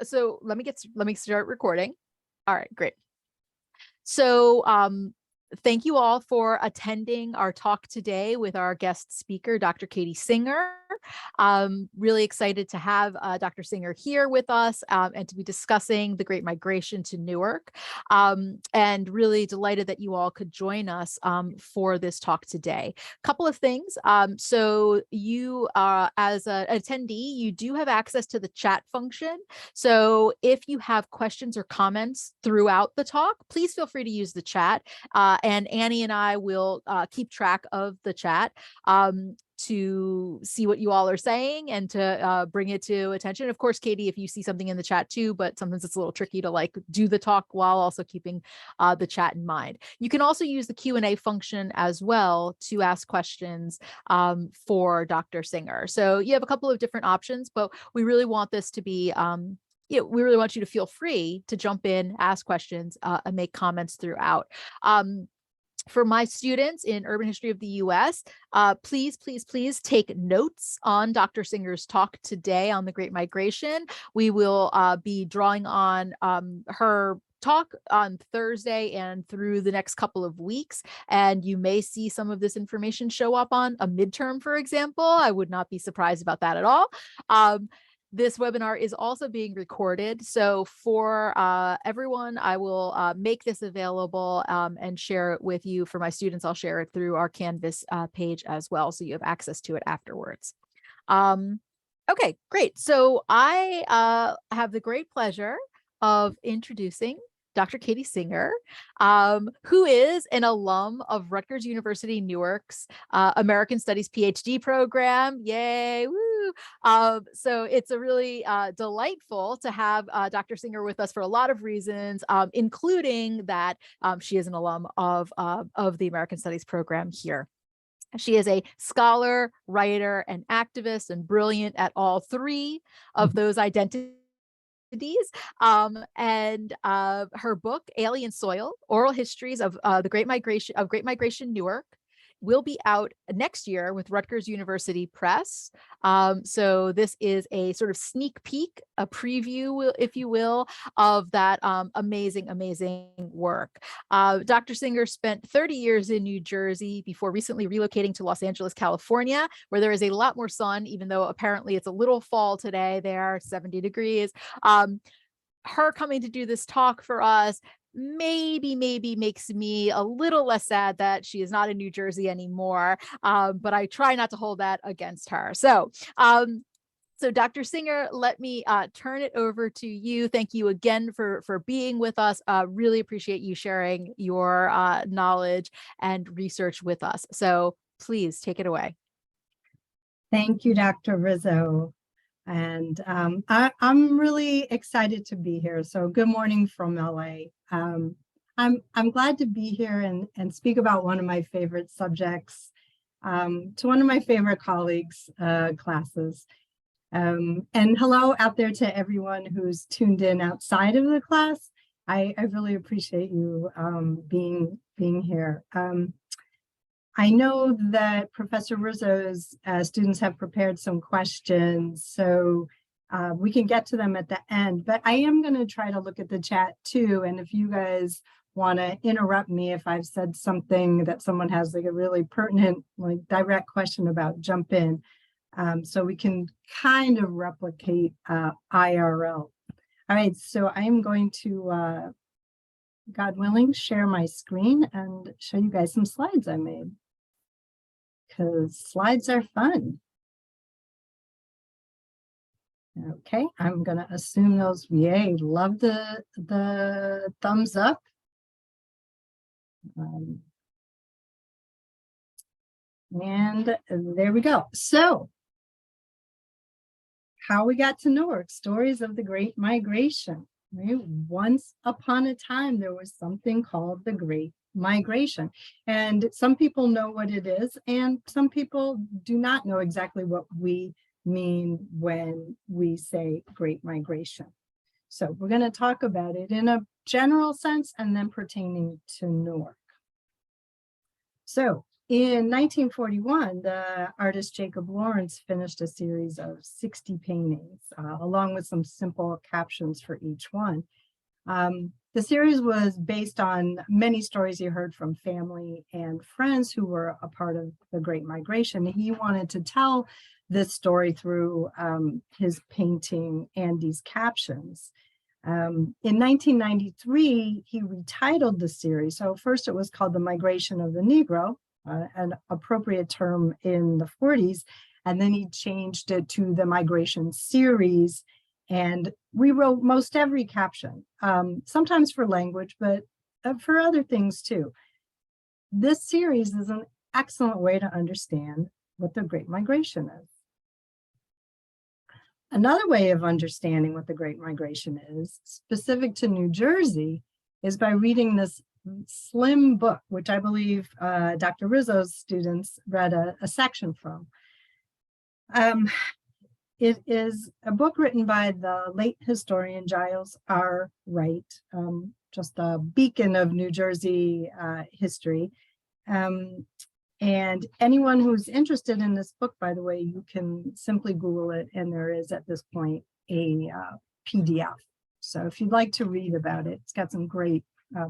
so let me start recording. All right, great. So thank you all for attending our talk today with our guest speaker, Dr. Katie Singer. Really excited to have Dr. Singer here with us and to be discussing the Great Migration to Newark. And really delighted that you all could join us for this talk today. Couple of things. So you, as an attendee, you do have access to the chat function. So if you have questions or comments throughout the talk, please feel free to use the chat. And Annie and I will keep track of the chat to see what you all are saying and to bring it to attention. Of course, Katie, if you see something in the chat too, but sometimes it's a little tricky to like do the talk while also keeping the chat in mind. You can also use the Q&A function as well to ask questions for Dr. Singer. So you have a couple of different options, but we really want this to be we really want you to feel free to jump in, ask questions, and make comments throughout. For my students in Urban History of the US, please take notes on Dr. Singer's talk today on the Great Migration. We will be drawing on her talk on Thursday and through the next couple of weeks. And you may see some of this information show up on a midterm, for example. I would not be surprised about that at all. This webinar is also being recorded. So for everyone, I will make this available and share it with you. For my students, I'll share it through our Canvas page as well, so you have access to it afterwards. Okay, great. So I have the great pleasure of introducing Dr. Katie Singer, who is an alum of Rutgers University Newark's American Studies PhD program. Yay, woo! So it's a really delightful to have Dr. Singer with us for a lot of reasons, including that she is an alum of the American Studies program here. She is a scholar, writer, and activist, and brilliant at all three of those identities. And her book, Alien Soil, Oral Histories of the Great Migration Newark, will be out next year with Rutgers University Press. So this is a sort of sneak peek, a preview, if you will, of that amazing work. Dr. Singer spent 30 years in New Jersey before recently relocating to Los Angeles, California, where there is a lot more sun, even though apparently it's a little fall today there, 70 degrees. Her coming to do this talk for us maybe makes me a little less sad that she is not in New Jersey anymore, but I try not to hold that against her. So Dr. Singer, let me turn it over to you. Thank you again for being with us. Really appreciate you sharing your knowledge and research with us. So please take it away. Thank you, Dr. Rizzo. And I'm really excited to be here. So good morning from LA. I'm glad to be here and speak about one of my favorite subjects to one of my favorite colleagues' classes. And hello out there to everyone who's tuned in outside of the class. I really appreciate you being here. I know that Professor Rizzo's students have prepared some questions, so we can get to them at the end, but I am going to try to look at the chat too. And if you guys want to interrupt me if I've said something that someone has like a really pertinent, like direct question about, jump in. So we can kind of replicate IRL. All right, so I am going to, God willing, share my screen and show you guys some slides I made, because slides are fun. Okay, I'm gonna assume those, yay, love the thumbs up. And there we go. So, how we got to Newark, stories of the Great Migration. Right? Once upon a time, there was something called the Great Migration. And some people know what it is, and some people do not know exactly what we mean when we say Great Migration. So we're going to talk about it in a general sense and then pertaining to Newark. So In 1941, the artist Jacob Lawrence finished a series of 60 paintings, along with some simple captions for each one. The series was based on many stories he heard from family and friends who were a part of the Great Migration. He wanted to tell this story through his painting and these captions. In 1993, he retitled the series. So first it was called The Migration of the Negro, an appropriate term in the 40s, and then he changed it to the Migration Series and rewrote most every caption, sometimes for language, but for other things too. This series is an excellent way to understand what the Great Migration is. Another way of understanding what the Great Migration is, specific to New Jersey, is by reading this slim book, which I believe Dr. Rizzo's students read a section from. It is a book written by the late historian Giles R. Wright, just a beacon of New Jersey history. And anyone who's interested in this book, by the way, you can simply Google it, and there is at this point a PDF. So if you'd like to read about it, it's got some great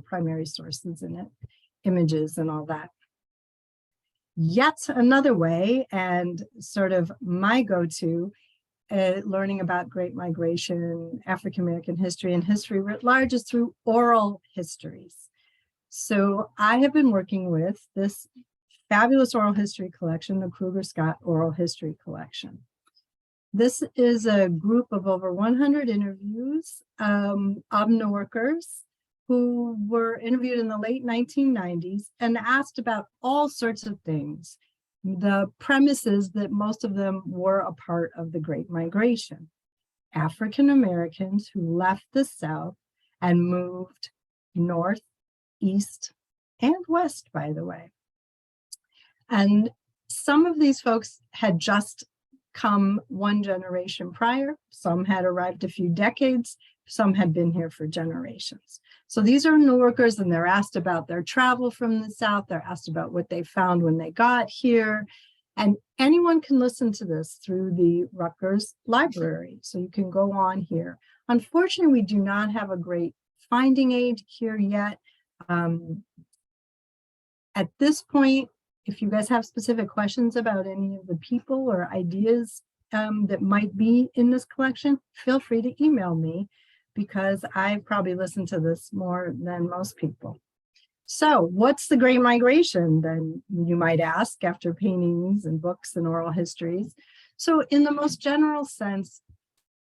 primary sources in it, images and all that. Yet another way, and sort of my go-to, learning about Great Migration, African American history, and history writ large is through oral histories. So I have been working with this fabulous oral history collection, the Kruger-Scott Oral History Collection. This is a group of over 100 interviews of Newarkers who were interviewed in the late 1990s and asked about all sorts of things. The premise is that most of them were a part of the Great Migration. African Americans who left the South and moved north, east, and west, by the way. And some of these folks had just come one generation prior, some had arrived a few decades, some had been here for generations. So these are Newarkers, and they're asked about their travel from the South. They're asked about what they found when they got here. And anyone can listen to this through the Rutgers Library. So you can go on here. Unfortunately, we do not have a great finding aid here yet. At this point, if you guys have specific questions about any of the people or ideas that might be in this collection, feel free to email me, because I've probably listened to this more than most people. So what's the Great Migration, then, you might ask, after paintings and books and oral histories? So in the most general sense,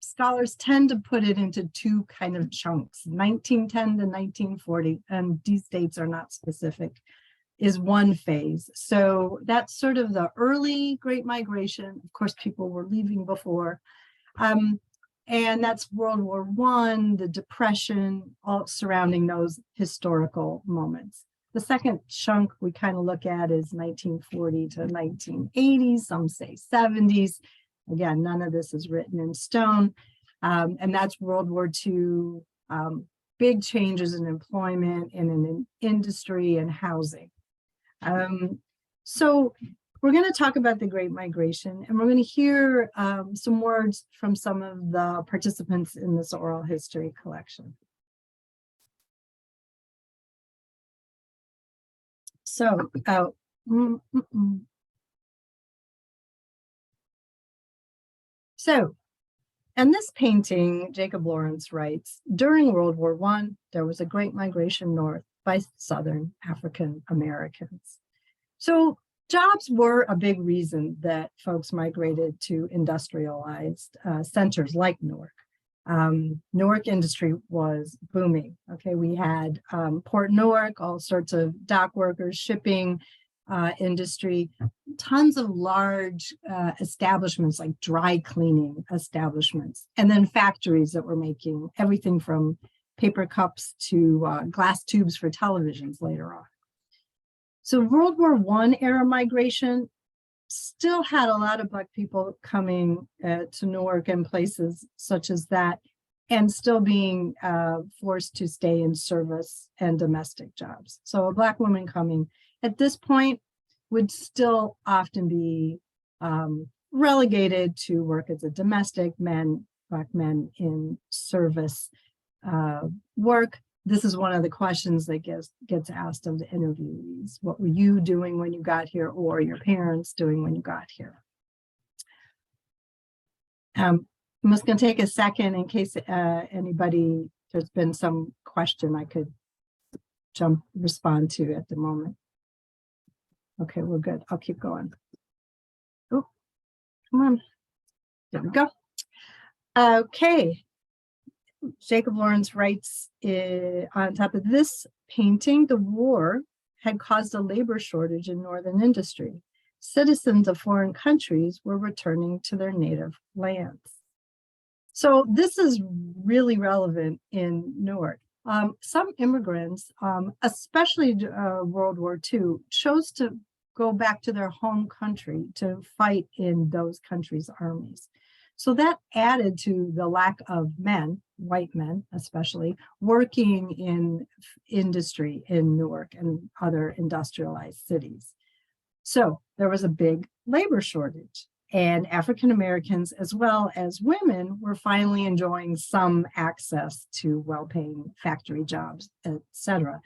scholars tend to put it into two kind of chunks, 1910 to 1940, and these dates are not specific, is one phase. So that's sort of the early Great Migration. Of course, people were leaving before. And that's World War I, the Depression, all surrounding those historical moments. The second chunk we kind of look at is 1940 to 1980, some say 70s. Again, none of this is written in stone. And that's World War II, big changes in employment and in industry and housing. So we're going to talk about the Great Migration, and we're going to hear some words from some of the participants in this oral history collection. So, in this painting, Jacob Lawrence writes, during World War I, there was a great migration north by Southern African Americans. So jobs were a big reason that folks migrated to industrialized centers like Newark. Newark industry was booming. Okay, we had Port Newark, all sorts of dock workers, shipping industry, tons of large establishments like dry cleaning establishments, and then factories that were making everything from paper cups to glass tubes for televisions later on. So World War I era migration still had a lot of Black people coming to Newark and places such as that, and still being forced to stay in service and domestic jobs. So a Black woman coming at this point would still often be relegated to work as a domestic, Black men in service work. This is one of the questions that gets asked of the interviewees. What were you doing when you got here, or your parents doing when you got here? I'm just going to take a second in case anybody, there's been some question I could respond to at the moment. Okay, we're good. I'll keep going. Oh, come on. There we go. Okay. Jacob Lawrence writes on top of this painting, the war had caused a labor shortage in northern industry. Citizens of foreign countries were returning to their native lands. So this is really relevant in Newark. Some immigrants, especially World War II, chose to go back to their home country to fight in those countries' armies. So that added to the lack of men, white men especially, working in industry in Newark and other industrialized cities. So there was a big labor shortage, and African Americans as well as women were finally enjoying some access to well-paying factory jobs, etc.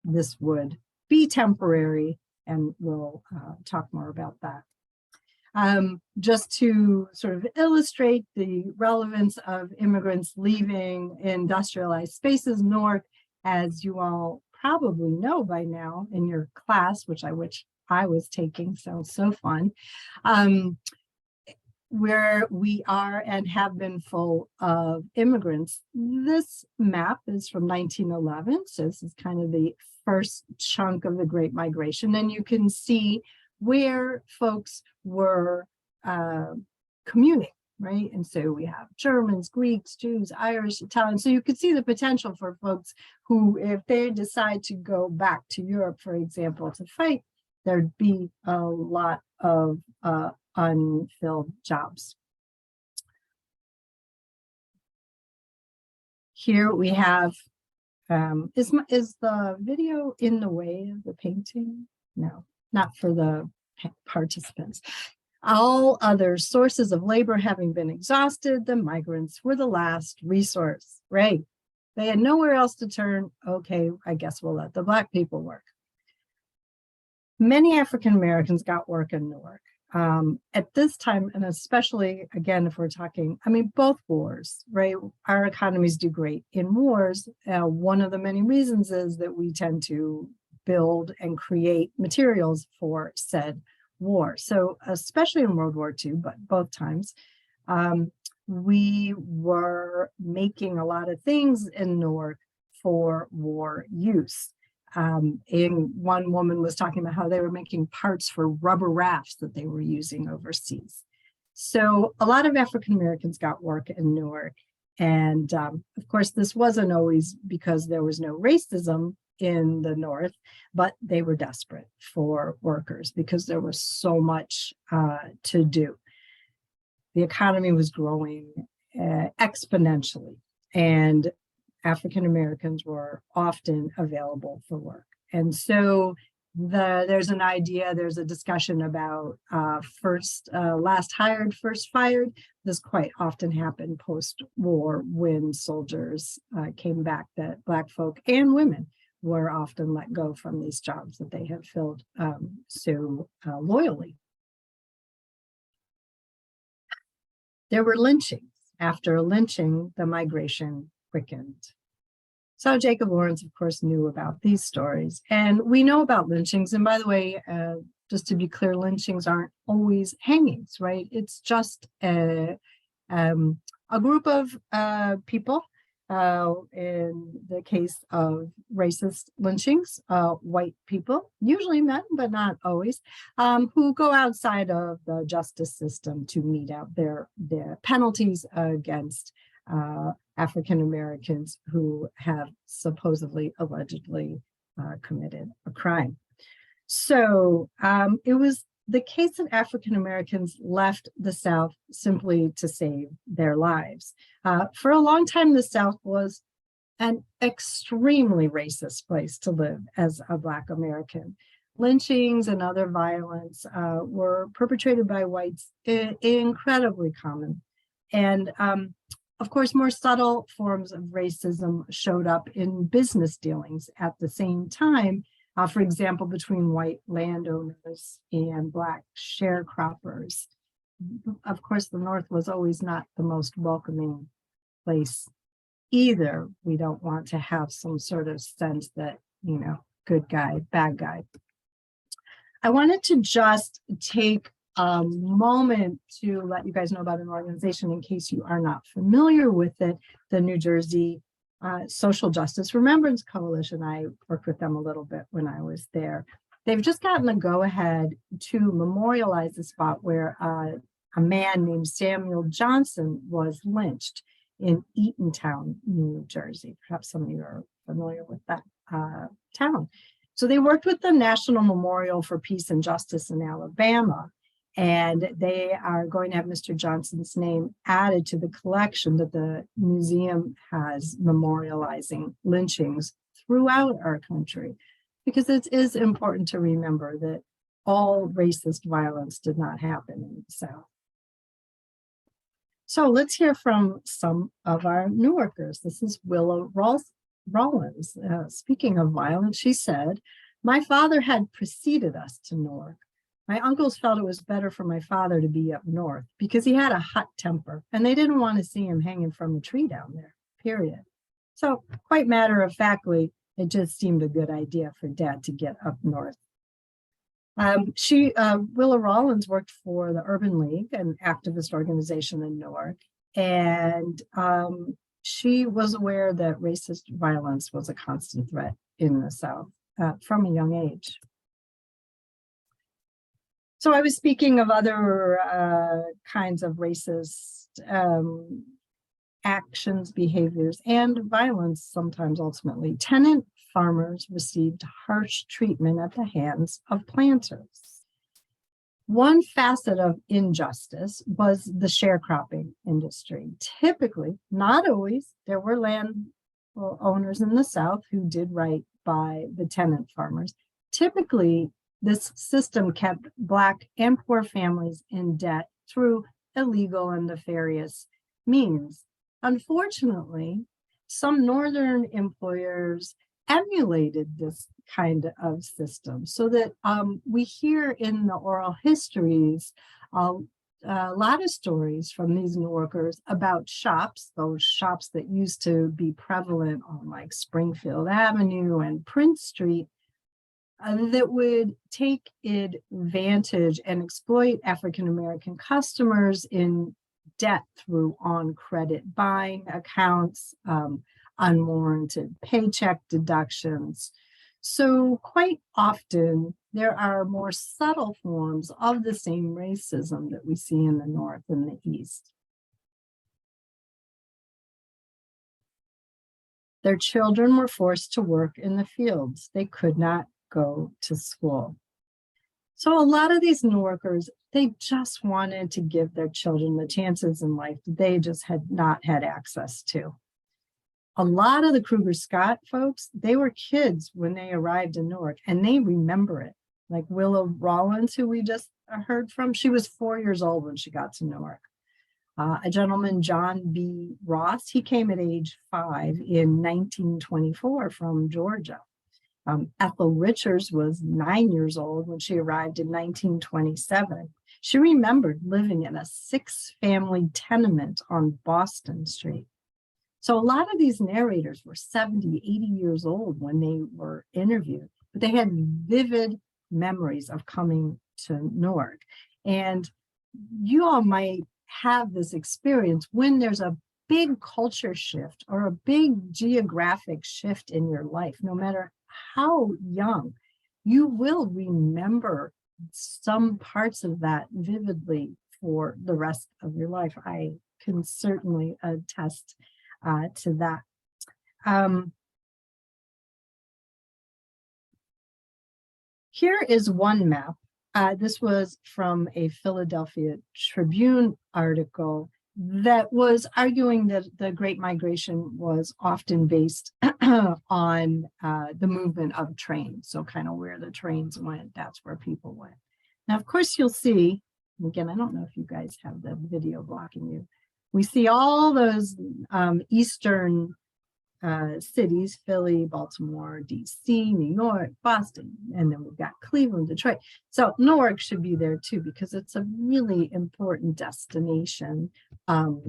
This would be temporary, and we'll talk more about that. Just to sort of illustrate the relevance of immigrants leaving industrialized spaces, Newark, as you all probably know by now in your class, which I was taking, sounds so fun, where we are and have been full of immigrants. This map is from 1911, so this is kind of the first chunk of the Great Migration, and you can see where folks were commuting, right? And so we have Germans, Greeks, Jews, Irish, Italians. So you could see the potential for folks who, if they decide to go back to Europe, for example, to fight, there'd be a lot of unfilled jobs. Here we have, is the video in the way of the painting? No, not for the participants. All other sources of labor having been exhausted, the migrants were the last resource, right? They had nowhere else to turn. Okay, I guess we'll let the Black people work. Many African Americans got work in Newark. At this time, and especially, again, if we're talking, I mean, both wars, right? Our economies do great in wars. One of the many reasons is that we tend to build and create materials for said war. So especially in World War II, but both times, we were making a lot of things in Newark for war use. And one woman was talking about how they were making parts for rubber rafts that they were using overseas. So a lot of African Americans got work in Newark. And of course, this wasn't always because there was no racism in the North, but they were desperate for workers because there was so much to do. The economy was growing exponentially, and African Americans were often available for work. And so there's an idea, there's a discussion about last hired, first fired. This quite often happened post-war when soldiers came back, that Black folk and women were often let go from these jobs that they have filled so loyally. There were lynchings. After a lynching, the migration quickened. So Jacob Lawrence, of course, knew about these stories. And we know about lynchings. And by the way, just to be clear, lynchings aren't always hangings, right? It's just a group of people, in the case of racist lynchings, white people, usually men, but not always, who go outside of the justice system to mete out their penalties against African Americans who have supposedly, allegedly committed a crime. So it was the case that African Americans left the South simply to save their lives. For a long time, the South was an extremely racist place to live as a Black American. Lynchings and other violence were perpetrated by whites, incredibly common. And of course, more subtle forms of racism showed up in business dealings at the same time, for example, between white landowners and Black sharecroppers. Of course, the North was always not the most welcoming place either. We don't want to have some sort of sense that, you know, good guy, bad guy. I wanted to just take a moment to let you guys know about an organization in case you are not familiar with it, the New Jersey Social Justice Remembrance Coalition. I worked with them a little bit when I was there. They've just gotten the go-ahead to memorialize the spot where a man named Samuel Johnson was lynched in Eatontown, New Jersey. Perhaps some of you are familiar with that town. So they worked with the National Memorial for Peace and Justice in Alabama, and they are going to have Mr. Johnson's name added to the collection that the museum has memorializing lynchings throughout our country, because it is important to remember that all racist violence did not happen in the South. So let's hear from some of our Newarkers. This is Willow Rollins. Speaking of violence, she said, "My father had preceded us to Newark. My uncles felt it was better for my father to be up north because he had a hot temper and they didn't want to see him hanging from a tree down there, period. So quite matter of factly, it just seemed a good idea for Dad to get up north." Willa Rollins worked for the Urban League, an activist organization in Newark, and she was aware that racist violence was a constant threat in the South from a young age. So I was speaking of other kinds of racist actions, behaviors, and violence, sometimes ultimately. Tenant farmers received harsh treatment at the hands of planters. One facet of injustice was the sharecropping industry. Typically, not always, there were land owners in the South who did right by the tenant farmers. Typically, this system kept Black and poor families in debt through illegal and nefarious means. Unfortunately, some Northern employers emulated this kind of system, so that we hear in the oral histories a lot of stories from these Newarkers about shops, those shops that used to be prevalent on like Springfield Avenue and Prince Street, that would take advantage and exploit African-American customers in debt through on-credit buying accounts, unwarranted paycheck deductions. So quite often, there are more subtle forms of the same racism that we see in the North and the East. Their children were forced to work in the fields. They could not go to school. So a lot of these Newarkers, they just wanted to give their children the chances in life that they just had not had access to. A lot of the Kruger-Scott folks, they were kids when they arrived in Newark, and they remember it. Like Willow Rollins, who we just heard from, she was 4 years old when she got to Newark. A gentleman, John B. Ross, he came at age 5 in 1924 from Georgia. Ethel Richards was 9 years old when she arrived in 1927. She remembered living in a 6-family tenement on Boston Street. So a lot of these narrators were 70, 80 years old when they were interviewed, but they had vivid memories of coming to Newark. And you all might have this experience when there's a big culture shift or a big geographic shift in your life, no matter how young, you will remember some parts of that vividly for the rest of your life. I can certainly attest to that. Here is one map. This was from a Philadelphia Tribune article that was arguing that the Great Migration was often based on the movement of trains. So kind of where the trains went, that's where people went. Now, of course, you'll see, again, I don't know if you guys have the video blocking you. We see all those Eastern cities, Philly, Baltimore, DC, New York, Boston, and then we've got Cleveland, Detroit. So Newark should be there too, because it's a really important destination of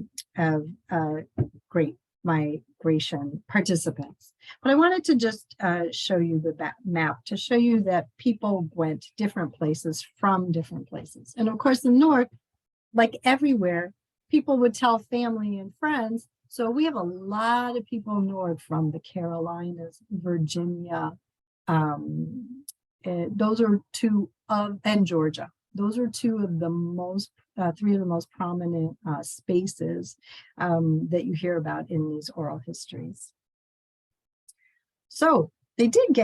great migration participants. But I wanted to just show you the map to show you that people went different places from different places. And of course in Newark, like everywhere, people would tell family and friends. So we have a lot of people north from the Carolinas, Virginia. Those are two of, and Georgia. Those are two of the most, three of the most prominent spaces that you hear about in these oral histories. So they did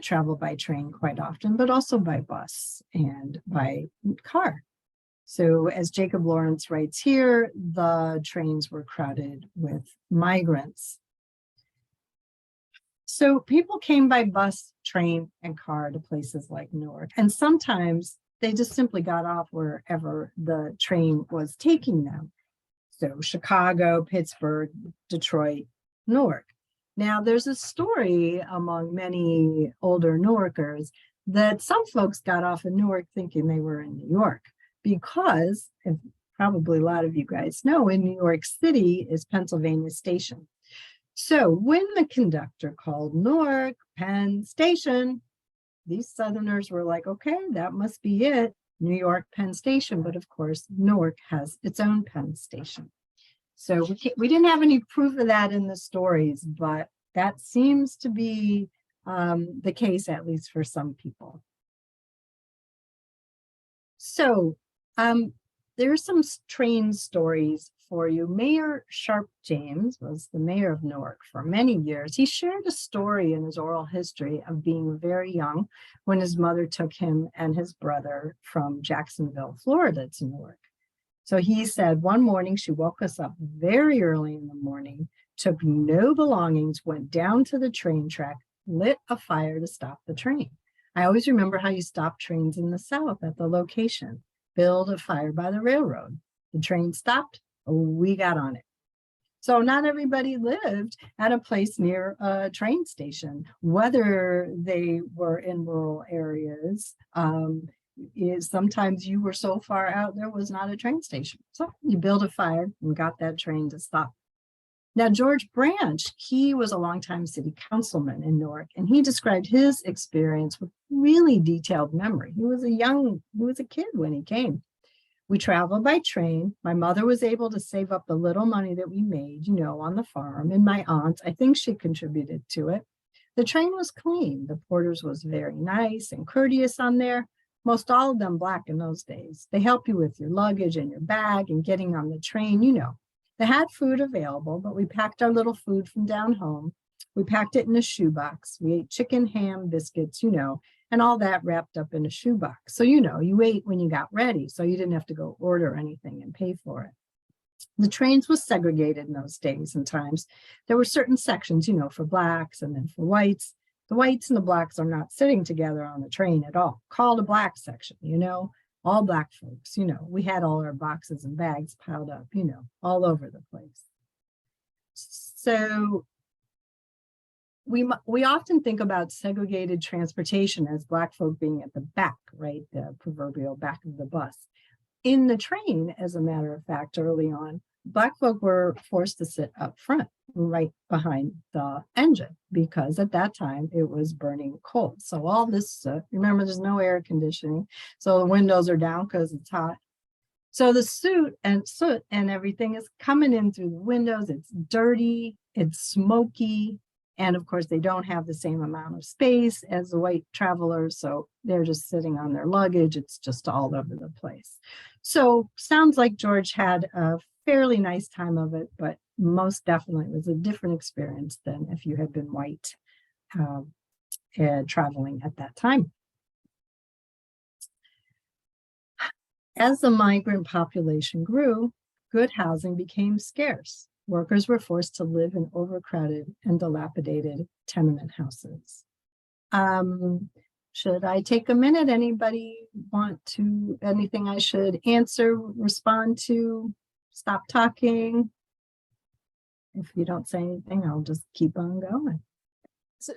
travel by train quite often, but also by bus and by car. So as Jacob Lawrence writes here, the trains were crowded with migrants. So people came by bus, train, and car to places like Newark. And sometimes they just simply got off wherever the train was taking them. So Chicago, Pittsburgh, Detroit, Newark. Now there's a story among many older Newarkers that some folks got off in Newark thinking they were in New York. Because, and probably a lot of you guys know, in New York City is Pennsylvania Station. So when the conductor called Newark Penn Station, these Southerners were like, okay, that must be it, New York Penn Station. But of course, Newark has its own Penn Station. So we didn't have any proof of that in the stories, but that seems to be the case, at least for some people. So there are some train stories for you. Mayor Sharp James was the mayor of Newark for many years. He shared a story in his oral history of being very young when his mother took him and his brother from Jacksonville, Florida to Newark. So he said, one morning she woke us up very early in the morning, took no belongings, went down to the train track, lit a fire to stop the train. I always remember how you stop trains in the South at the location. Build a fire by the railroad. The train stopped, we got on it. So not everybody lived at a place near a train station, whether they were in rural areas. Sometimes you were so far out, there was not a train station. So you build a fire and got that train to stop. Now, George Branch, he was a longtime city councilman in Newark, and he described his experience with really detailed memory. He was a kid when he came. We traveled by train. My mother was able to save up the little money that we made, on the farm, and my aunt, I think she contributed to it. The train was clean. The porters was very nice and courteous on there. Most all of them Black in those days. They help you with your luggage and your bag and getting on the train, They had food available, but we packed our little food from down home. We packed it in a shoebox. We ate chicken, ham, biscuits, and all that wrapped up in a shoebox. So, you ate when you got ready, so you didn't have to go order anything and pay for it. The trains was segregated in those days and times. There were certain sections, for Blacks and then for whites. The whites and the Blacks are not sitting together on the train at all. Called a Black section, all Black folks, we had all our boxes and bags piled up, all over the place. So we often think about segregated transportation as Black folk being at the back, right? The proverbial back of the bus. In the train, as a matter of fact, early on, Black folk were forced to sit up front, right behind the engine, because at that time it was burning coal. So all this, remember, there's no air conditioning, so the windows are down because it's hot. So the soot and everything is coming in through the windows. It's dirty, it's smoky, and of course they don't have the same amount of space as the white travelers, so they're just sitting on their luggage. It's just all over the place. So sounds like George had a fairly nice time of it, but most definitely it was a different experience than if you had been white traveling at that time. As the migrant population grew, good housing became scarce. Workers were forced to live in overcrowded and dilapidated tenement houses. Should I take a minute? Anybody want to, anything I should answer, respond to, stop talking? If you don't say anything, I'll just keep on going. So,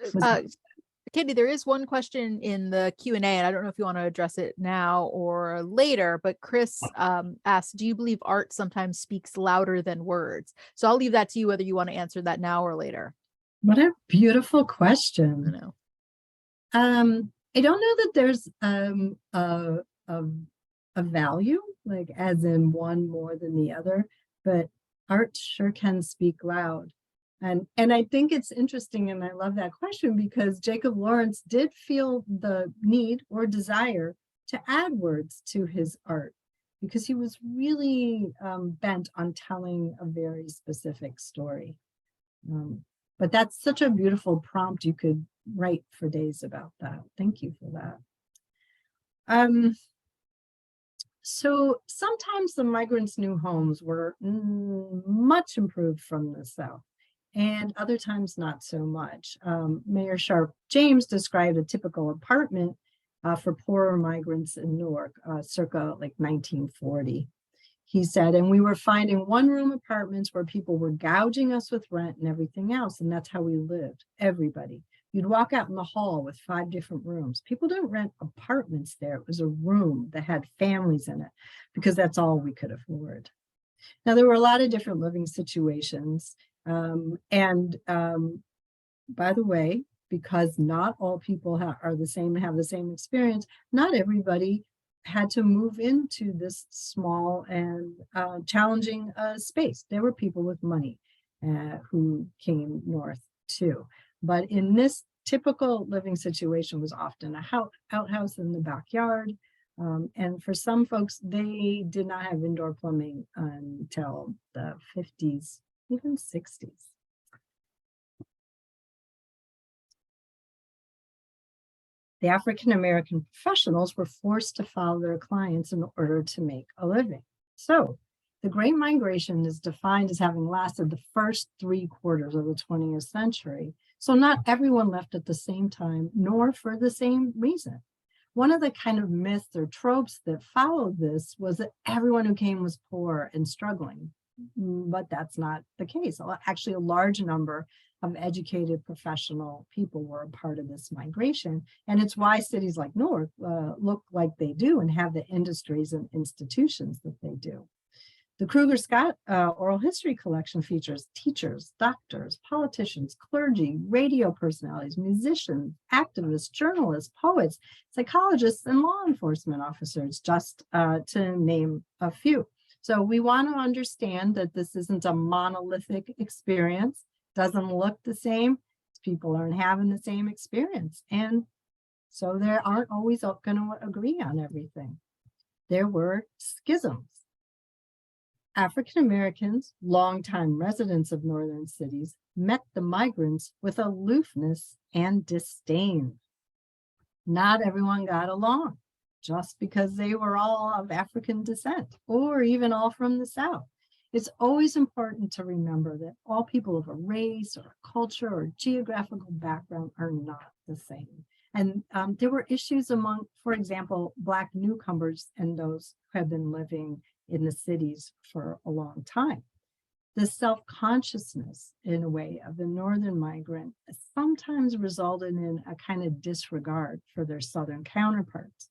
Katie, there is one question in the Q&A, and I don't know if you want to address it now or later, but Chris asked, do you believe art sometimes speaks louder than words? So I'll leave that to you, whether you want to answer that now or later. What a beautiful I question. know. I don't know that there's a value, like as in one more than the other, but art sure can speak loud. And I think it's interesting, and I love that question, because Jacob Lawrence did feel the need or desire to add words to his art, because he was really bent on telling a very specific story. But that's such a beautiful prompt. You could write for days about that. Thank you for that. So sometimes the migrants' new homes were much improved from the South, and other times not so much. Mayor Sharp James described a typical apartment for poorer migrants in Newark, circa like 1940. He said, and we were finding one-room apartments where people were gouging us with rent and everything else, and that's how we lived, everybody. You'd walk out in the hall with 5 different rooms. People didn't rent apartments there. It was a room that had families in it, because that's all we could afford. Now, there were a lot of different living situations. By the way, because not all people are the same and have the same experience, not everybody had to move into this small and challenging space. There were people with money who came north too. But in this typical living situation was often a outhouse in the backyard. And for some folks, they did not have indoor plumbing until the 50s, even 60s. The African-American professionals were forced to follow their clients in order to make a living. So the Great Migration is defined as having lasted the first 3/4 of the 20th century. So not everyone left at the same time, nor for the same reason. One of the kind of myths or tropes that followed this was that everyone who came was poor and struggling, but that's not the case. Actually, a large number of educated professional people were a part of this migration. And it's why cities like Newark look like they do and have the industries and institutions that they do. The Kruger-Scott Oral History Collection features teachers, doctors, politicians, clergy, radio personalities, musicians, activists, journalists, poets, psychologists, and law enforcement officers, just to name a few. So we want to understand that this isn't a monolithic experience, doesn't look the same. People aren't having the same experience. And so they aren't always going to agree on everything. There were schisms. African Americans, longtime residents of northern cities, met the migrants with aloofness and disdain. Not everyone got along, just because they were all of African descent, or even all from the South. It's always important to remember that all people of a race or a culture or geographical background are not the same. And there were issues among, for example, Black newcomers and those who have been living in the cities for a long time. The self-consciousness, in a way, of the northern migrant sometimes resulted in a kind of disregard for their southern counterparts.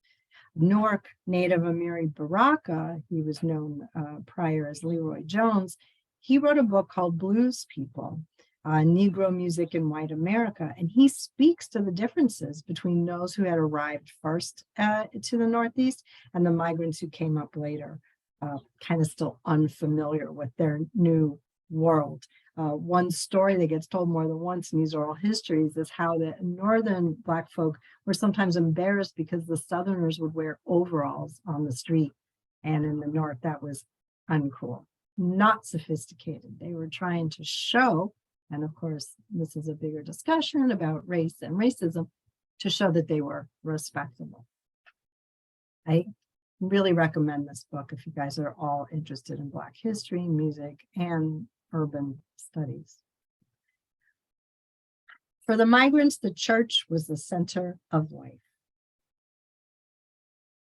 Newark native Amiri Baraka, he was known prior as Leroy Jones, he wrote a book called Blues People, Negro Music in White America, and he speaks to the differences between those who had arrived first to the Northeast and the migrants who came up later, kind of still unfamiliar with their new world. One story that gets told more than once in these oral histories is how the northern Black folk were sometimes embarrassed because the Southerners would wear overalls on the street. And in the North, that was uncool, not sophisticated. They were trying to show, and of course, this is a bigger discussion about race and racism, to show that they were respectable. really recommend this book if you guys are all interested in Black history, music, and urban studies. For the migrants, the church was the center of life.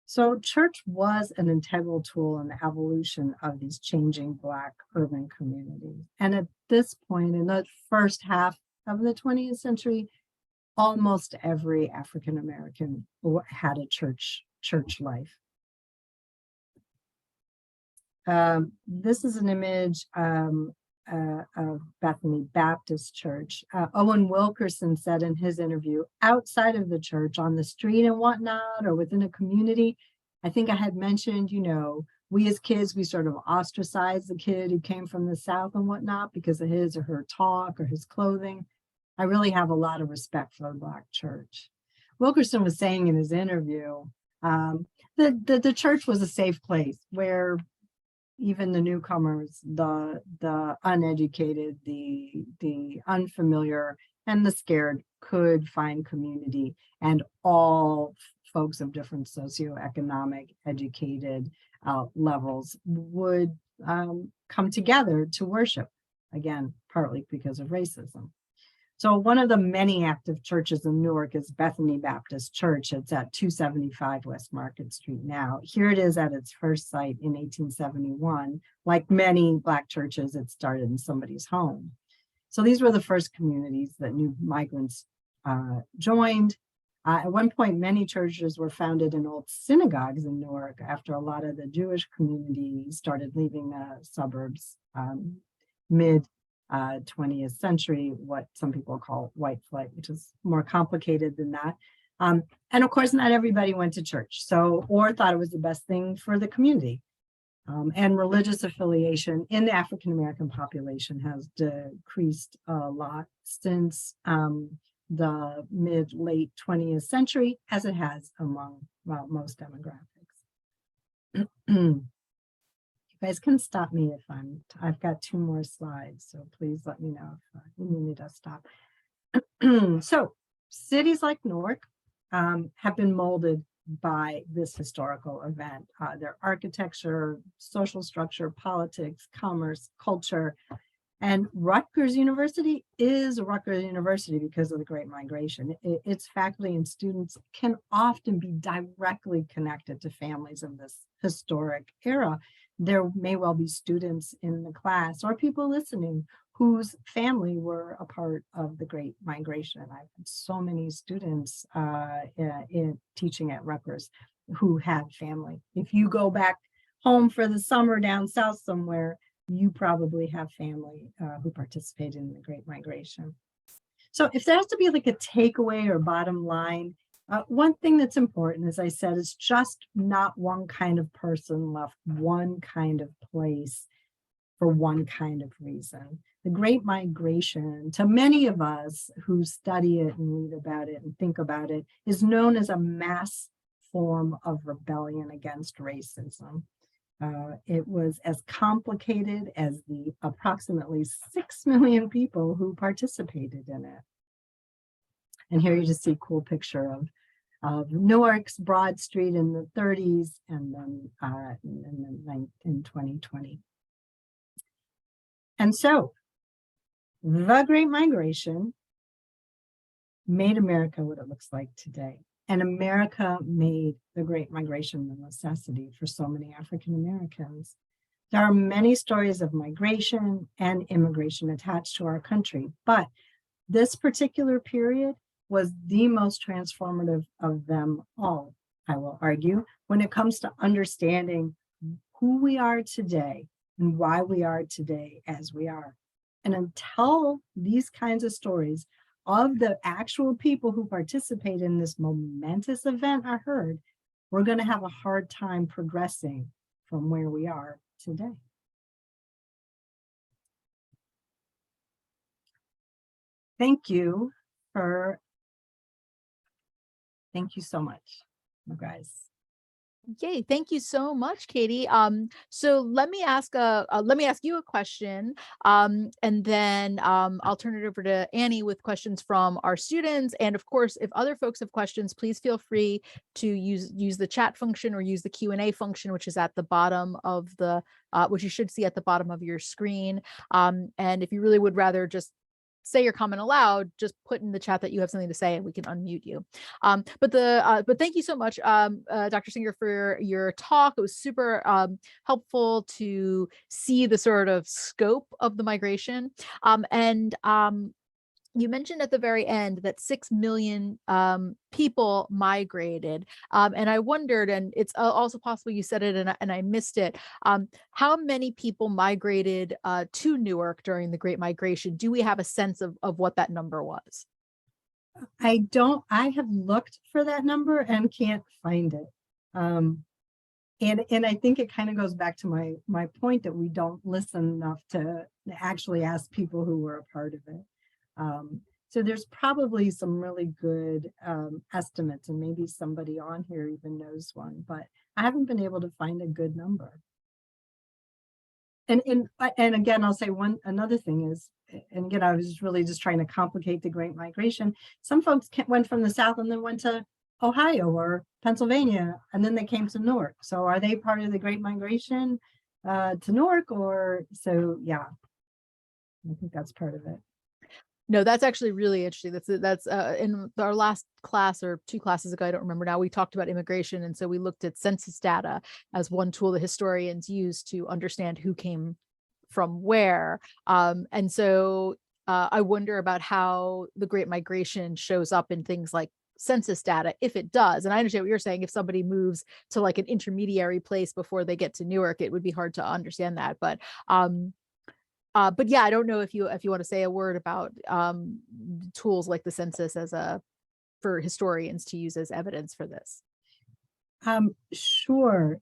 So church was an integral tool in the evolution of these changing Black urban communities. And at this point, in the first half of the 20th century, almost every African American had a church life. This is an image of Bethany Baptist Church. Owen Wilkerson said in his interview, outside of the church, on the street and whatnot, or within a community, I think I had mentioned, you know, we as kids, we sort of ostracized the kid who came from the South and whatnot because of his or her talk or his clothing. I really have a lot of respect for the Black church. Wilkerson was saying in his interview, the church was a safe place where even the newcomers, the uneducated, the unfamiliar, and the scared could find community, and all folks of different socioeconomic, educated levels would come together to worship, again, partly because of racism. So one of the many active churches in Newark is Bethany Baptist Church. It's at 275 West Market Street now. Here it is at its first site in 1871. Like many Black churches, it started in somebody's home. So these were the first communities that new migrants joined. At one point, many churches were founded in old synagogues in Newark after a lot of the Jewish community started leaving the suburbs mid 20th century, what some people call white flight, which is more complicated than that. And of course, not everybody went to church, or thought it was the best thing for the community. And religious affiliation in the African American population has decreased a lot since the mid-late 20th century, as it has among most demographics. You guys can stop me if I've got 2 more slides, so please let me know if you need me to stop. So cities like Newark have been molded by this historical event. Their architecture, social structure, politics, commerce, culture, and Rutgers University is Rutgers University because of the Great Migration. Its faculty and students can often be directly connected to families of this historic era. There may well be students in the class or people listening whose family were a part of the Great Migration. I've had so many students in teaching at Rutgers who had family. If you go back home for the summer down south somewhere, you probably have family who participated in the Great Migration. So if there has to be like a takeaway or bottom line, one thing that's important, as I said, is just not one kind of person left one kind of place for one kind of reason. The Great Migration, to many of us who study it and read about it and think about it, is known as a mass form of rebellion against racism. It was as complicated as the approximately 6 million people who participated in it. And here you just see a cool picture of Newark's Broad Street in the 30s and then in 2020. And so the Great Migration made America what it looks like today. And America made the Great Migration a necessity for so many African Americans. There are many stories of migration and immigration attached to our country, but this particular period was the most transformative of them all, I will argue, when it comes to understanding who we are today and why we are today as we are. And until these kinds of stories of the actual people who participate in this momentous event are heard, we're going to have a hard time progressing from where we are today. Thank you so much, you guys. Yay, thank you so much, Katie. So let me ask you a question, and then I'll turn it over to Annie with questions from our students. And of course, if other folks have questions, please feel free to use the chat function or use the Q&A function, which is at the bottom of the which you should see at the bottom of your screen. And if you really would rather just say your comment aloud, just put in the chat that you have something to say and we can unmute you. But thank you so much, Dr. Singer, for your talk. It was super helpful to see the sort of scope of the migration. And you mentioned at the very end that 6 million people migrated. And I wondered, and it's also possible you said it and I missed it, how many people migrated to Newark during the Great Migration? Do we have a sense of what that number was? I have looked for that number and can't find it. And I think it kind of goes back to my point that we don't listen enough to actually ask people who were a part of it. So there's probably some really good estimates, and maybe somebody on here even knows one, but I haven't been able to find a good number. And again, I'll say another thing is, and again, I was really just trying to complicate the Great Migration. Some folks went from the South and then went to Ohio or Pennsylvania, and then they came to Newark. So are they part of the Great Migration to Newark? Or so, yeah, I think that's part of it. No, that's actually really interesting. That's in our last class or 2 classes ago, I don't remember now, we talked about immigration. And so we looked at census data as one tool that historians use to understand who came from where. And so I wonder about how the Great Migration shows up in things like census data, if it does. And I understand what you're saying. If somebody moves to like an intermediary place before they get to Newark, it would be hard to understand that. But yeah, I don't know if you want to say a word about tools like the census for historians to use as evidence for this. Sure.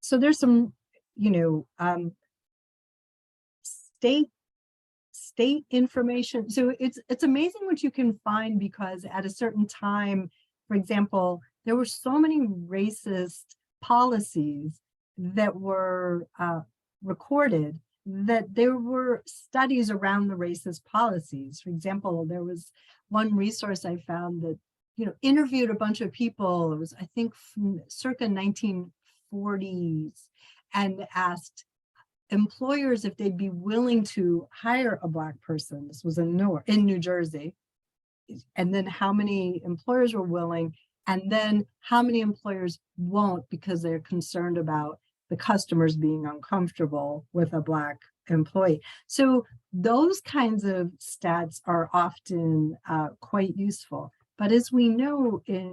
So there's some, state information. So it's amazing what you can find, because at a certain time, for example, there were so many racist policies that were recorded that there were studies around the racist policies. For example, there was one resource I found that, interviewed a bunch of people. It was, I think, from circa 1940s, and asked employers if they'd be willing to hire a Black person. This was in New Jersey. And then how many employers were willing, and then how many employers won't because they're concerned about the customers being uncomfortable with a Black employee. So those kinds of stats are often quite useful. But as we know, it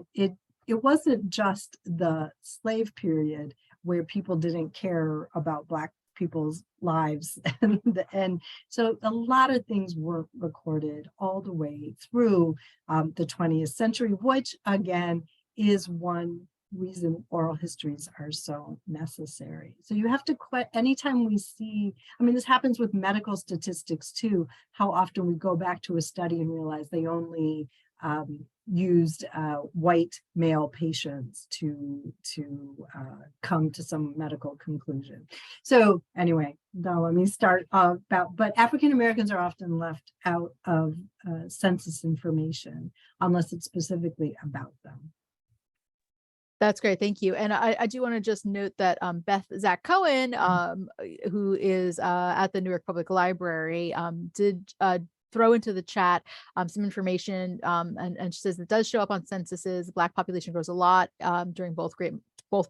wasn't just the slave period where people didn't care about Black people's lives. and so a lot of things were recorded all the way through the 20th century, which again is one reason oral histories are so necessary. So you have to anytime we see, this happens with medical statistics too, how often we go back to a study and realize they only used white male patients to come to some medical conclusion. So anyway, now let me start but African Americans are often left out of census information unless it's specifically about them. That's great. Thank you. And I do want to just note that Beth Zach Cohen, who is at the Newark Public Library, did throw into the chat some information, and she says it does show up on censuses. Black population grows a lot during both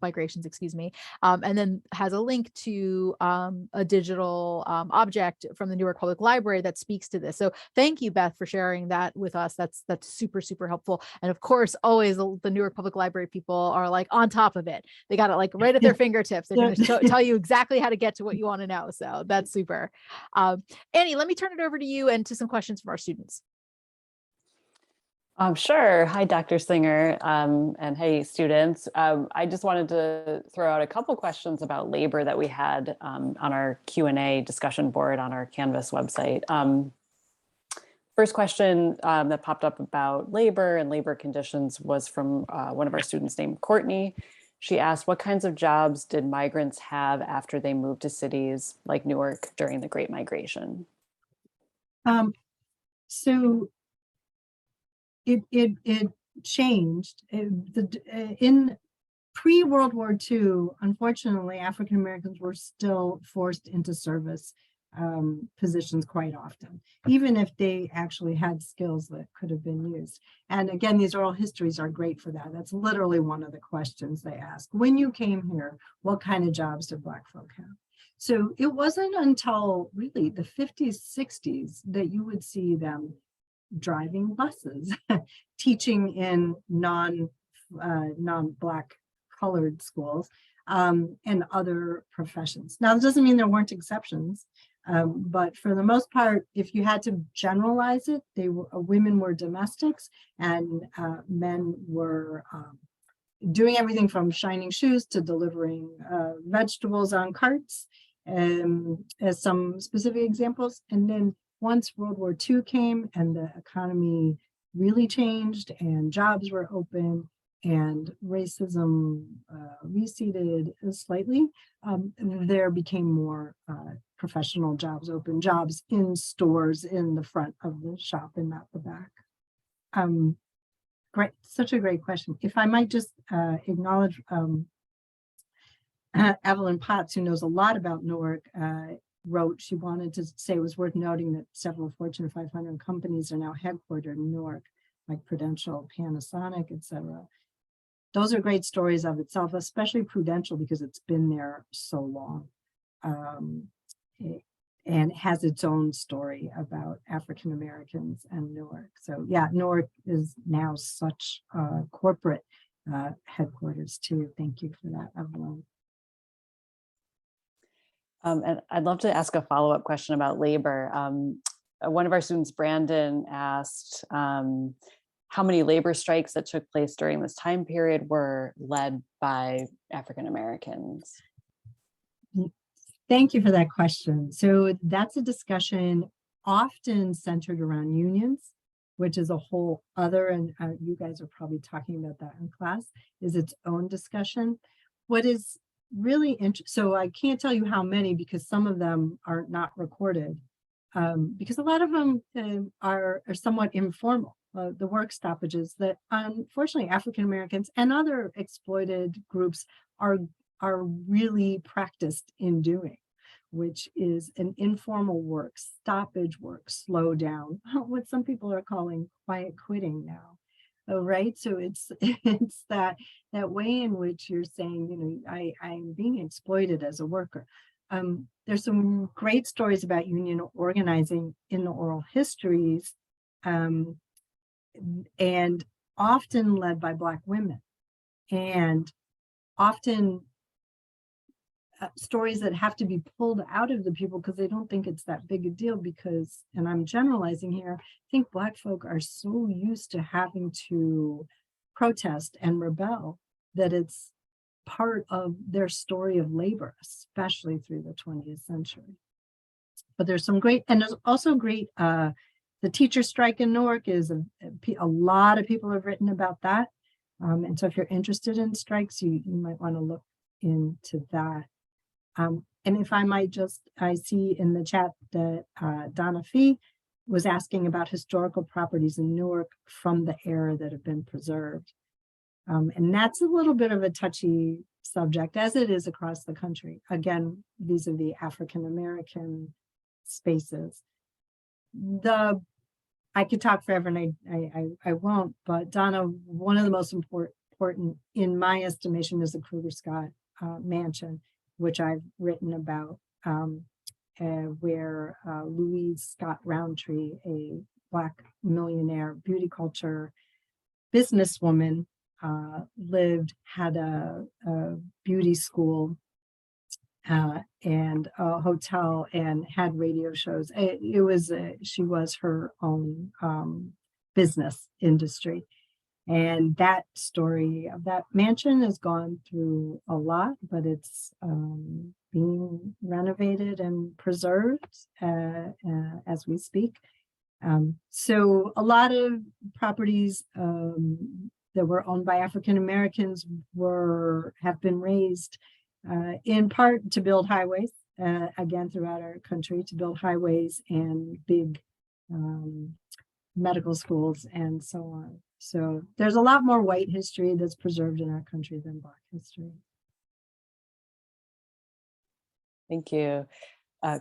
migrations, excuse me, and then has a link to a digital object from the Newark Public Library that speaks to this. So thank you, Beth, for sharing that with us. That's super, super helpful. And of course, always the Newark Public Library people are like on top of it. They got it like right at their fingertips. They're going to tell you exactly how to get to what you want to know. So that's super. Annie, let me turn it over to you and to some questions from our students. Sure. Hi, Dr. Singer, and hey, students. I just wanted to throw out a couple questions about labor that we had on our Q&A discussion board on our Canvas website. First question that popped up about labor and labor conditions was from one of our students named Courtney. She asked, what kinds of jobs did migrants have after they moved to cities like Newark during the Great Migration? So it changed. In pre-World War II, unfortunately, African Americans were still forced into service positions quite often, even if they actually had skills that could have been used. And again, these oral histories are great for that. That's literally one of the questions they ask. When you came here, what kind of jobs did Black folk have? So it wasn't until really the 50s, 60s that you would see them driving buses, teaching in non-Black colored schools, and other professions. Now, it doesn't mean there weren't exceptions, but for the most part, if you had to generalize it, women were domestics and men were doing everything from shining shoes to delivering vegetables on carts, as some specific examples. And then once World War II came and the economy really changed and jobs were open and racism receded slightly, there became more professional jobs, open jobs in stores in the front of the shop and not the back. Great, such a great question. If I might just acknowledge Evelyn Potts, who knows a lot about Newark, wrote, she wanted to say it was worth noting that several Fortune 500 companies are now headquartered in Newark, like Prudential, Panasonic, etc. Those are great stories of itself, especially Prudential, because it's been there so long. And has its own story about African Americans and Newark. So yeah, Newark is now such a corporate headquarters too. Thank you for that, Evelyn. And I'd love to ask a follow-up question about labor. One of our students, Brandon, asked how many labor strikes that took place during this time period were led by African Americans. Thank you for that question. So that's a discussion often centered around unions, which is a whole other, and you guys are probably talking about that in class, is its own discussion. What is really interesting, so I can't tell you how many because some of them are not recorded, because a lot of them are somewhat informal. The work stoppages that unfortunately African Americans and other exploited groups are really practiced in doing, which is an informal work, stoppage work, slow down, what some people are calling quiet quitting now. Oh, right. So it's that way in which you're saying, you know, I'm being exploited as a worker. There's some great stories about union organizing in the oral histories, and often led by Black women, and often stories that have to be pulled out of the people because they don't think it's that big a deal because, and I'm generalizing here, I think Black folk are so used to having to protest and rebel that it's part of their story of labor, especially through the 20th century. But there's some great, and there's also great, the teacher strike in Newark is a lot of people have written about that. And so if you're interested in strikes, you might want to look into that. And if I might just, I see in the chat that Donna Fee was asking about historical properties in Newark from the era that have been preserved. And that's a little bit of a touchy subject, as it is across the country. Again, vis-a-vis African-American spaces. I could talk forever and I won't, but Donna, one of the most important in my estimation is the Kruger Scott mansion, which I've written about, where Louise Scott Roundtree, a Black millionaire beauty culture businesswoman, lived, had a beauty school and a hotel and had radio shows. She was her own business industry. And that story of that mansion has gone through a lot, but it's being renovated and preserved as we speak. So a lot of properties that were owned by African Americans have been raised in part to build highways, again, throughout our country, to build highways and big medical schools and so on. So there's a lot more white history that's preserved in our country than Black history. Thank you.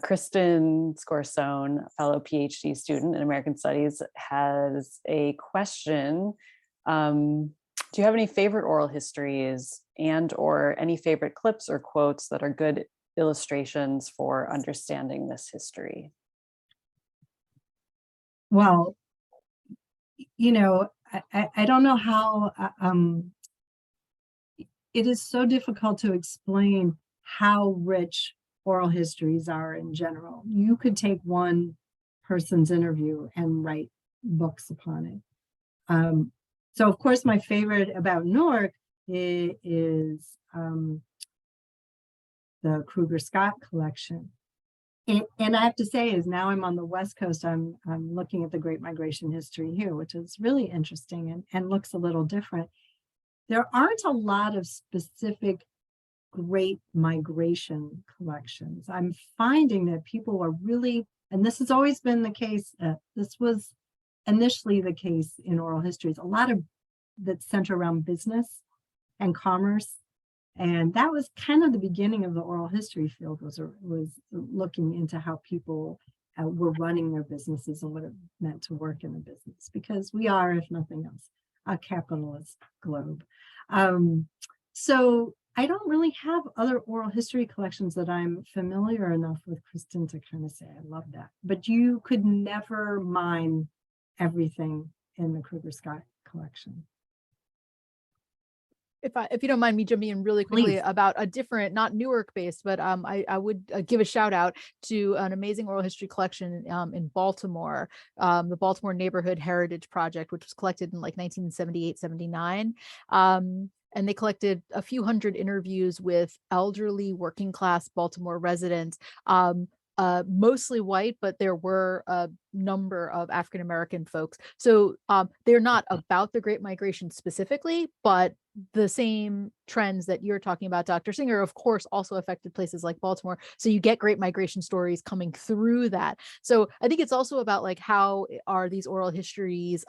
Kristen Scorsone, fellow PhD student in American Studies, has a question. Do you have any favorite oral histories or any favorite clips or quotes that are good illustrations for understanding this history? Well, you know, I don't know how, it is so difficult to explain how rich oral histories are in general. You could take one person's interview and write books upon it. So of course, my favorite about Newark is the Kruger-Scott collection. And I have to say, is now I'm on the West Coast, I'm looking at the Great Migration history here, which is really interesting and looks a little different. There aren't a lot of specific Great Migration collections. I'm finding that people are really, and this has always been the case, this was initially the case in oral histories, a lot of that center around business and commerce. And that was kind of the beginning of the oral history field, was looking into how people were running their businesses and what it meant to work in a business, because we are, if nothing else, a capitalist globe. So I don't really have other oral history collections that I'm familiar enough with, Kristen, to kind of say I love that. But you could never mine everything in the Kruger-Scott collection. If you don't mind me jumping in really quickly. Please. About a different, not Newark based, but I would give a shout out to an amazing oral history collection in Baltimore, the Baltimore Neighborhood Heritage Project, which was collected in like 1978, 79. And they collected a few hundred interviews with elderly working class Baltimore residents, mostly white, but there were a number of African-American folks. So they're not about the Great Migration specifically, but the same trends that you're talking about, Dr. Singer, of course, also affected places like Baltimore. So you get Great Migration stories coming through that. So I think it's also about like, how are these oral histories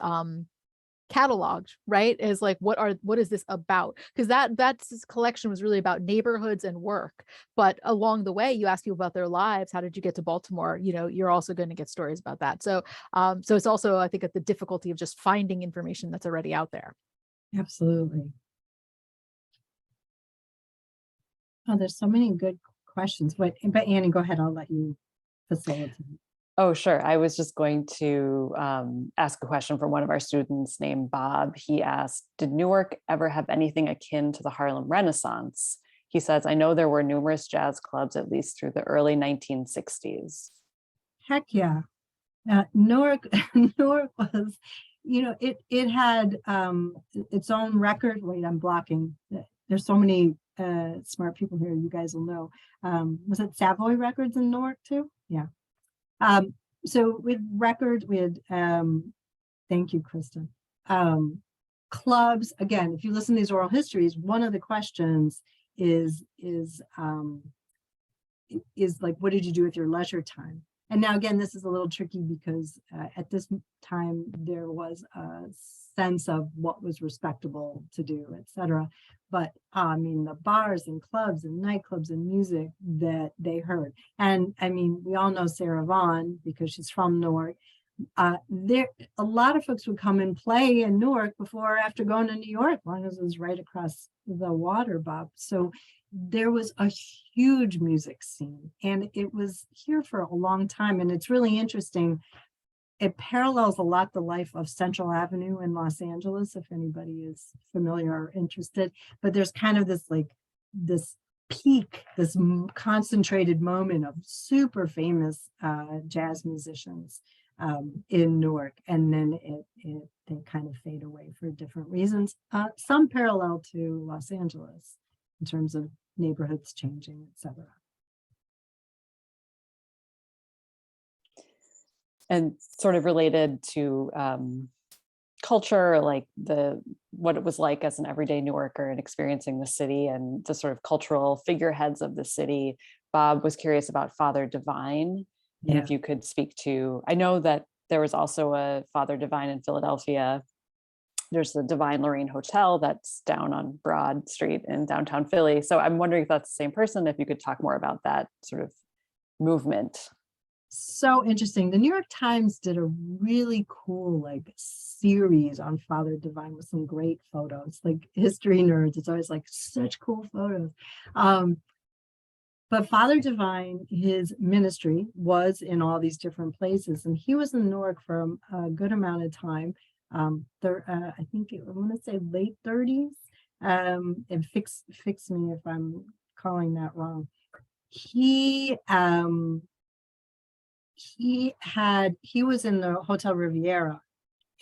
cataloged, right? Is like, what is this about? Because that's collection was really about neighborhoods and work, but along the way you ask people about their lives. How did you get to Baltimore? You know, you're also going to get stories about that. So so it's also, I think, at the difficulty of just finding information that's already out there. Absolutely. Oh, there's so many good questions, but Annie, go ahead, I'll let you facilitate. Oh, sure. I was just going to ask a question from one of our students named Bob. He asked, did Newark ever have anything akin to the Harlem Renaissance? He says, I know there were numerous jazz clubs, at least through the early 1960s. Heck yeah. Newark was, you know, it had its own record. Wait, I'm blocking. There's so many smart people here, you guys will know. Was it Savoy Records in Newark too? Yeah. So with records, thank you, Kristen. Clubs, again, if you listen to these oral histories, one of the questions is like, what did you do with your leisure time? And now, again, this is a little tricky because at this time there was a sense of what was respectable to do, etc. But I mean, the bars and clubs and nightclubs and music that they heard. And I mean, we all know Sarah Vaughan because she's from Newark. There, a lot of folks would come and play in Newark before or after going to New York, as long as it was right across the water, Bob. So there was a huge music scene, and it was here for a long time. And it's really interesting. It parallels a lot the life of Central Avenue in Los Angeles, if anybody is familiar or interested. But there's kind of this like this peak, this concentrated moment of super famous jazz musicians in Newark, and then they kind of fade away for different reasons. Some parallel to Los Angeles in terms of neighborhoods changing, etc. And sort of related to culture, like what it was like as an everyday Newarker and experiencing the city and the sort of cultural figureheads of the city. Bob was curious about Father Divine, and if you could speak to, I know that there was also a Father Divine in Philadelphia. There's the Divine Lorraine Hotel that's down on Broad Street in downtown Philly. So I'm wondering if that's the same person, if you could talk more about that sort of movement. So interesting. The New York Times did a really cool like series on Father Divine with some great photos. Like history nerds, it's always like such cool photos. But Father Divine, his ministry was in all these different places, and he was in Newark for a good amount of time. I think I want to say late 30s. And fix me if I'm calling that wrong. He was in the Hotel Riviera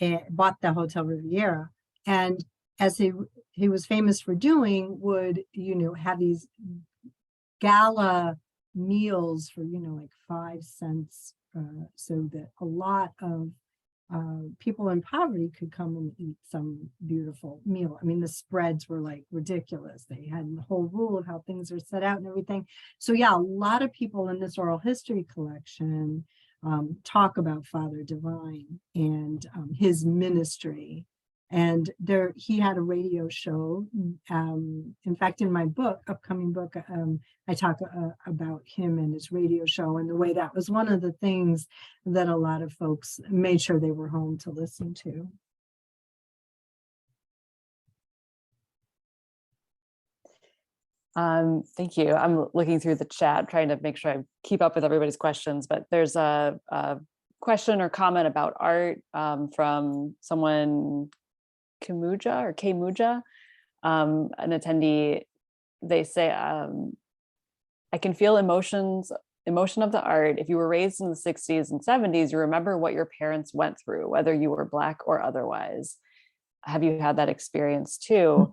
and bought the Hotel Riviera, and as he was famous for doing, would have these gala meals for like 5 cents, so that a lot of people in poverty could come and eat some beautiful meal. I mean, the spreads were like ridiculous. They had the whole rule of how things are set out and everything. So yeah, a lot of people in this oral history collection talk about Father Divine and his ministry. And he had a radio show. In fact, in my upcoming book, I talk about him and his radio show, and the way that was one of the things that a lot of folks made sure they were home to listen to. Thank you. I'm looking through the chat, trying to make sure I keep up with everybody's questions, but there's a question or comment about art from someone, Kemuja, an attendee. They say, I can feel emotion of the art. If you were raised in the 60s and 70s, you remember what your parents went through, whether you were Black or otherwise. Have you had that experience too?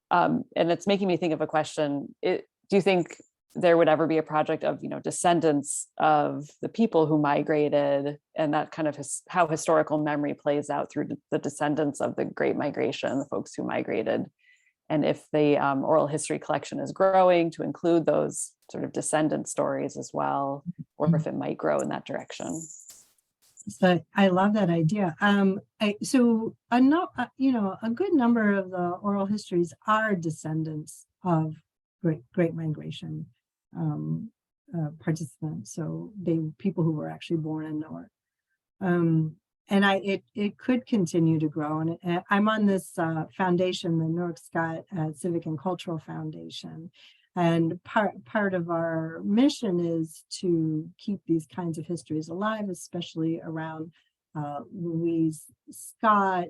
And it's making me think of a question. Do you think there would ever be a project of, descendants of the people who migrated, and that kind of how historical memory plays out through the descendants of the Great Migration, the folks who migrated, and if the oral history collection is growing to include those sort of descendant stories as well, or if it might grow in that direction. So I love that idea. A good number of the oral histories are descendants of Great Migration participants. So people who were actually born in Newark. And it could continue to grow. And I'm on this foundation, the Newark Scott Civic and Cultural Foundation. And part of our mission is to keep these kinds of histories alive, especially around Louise Scott,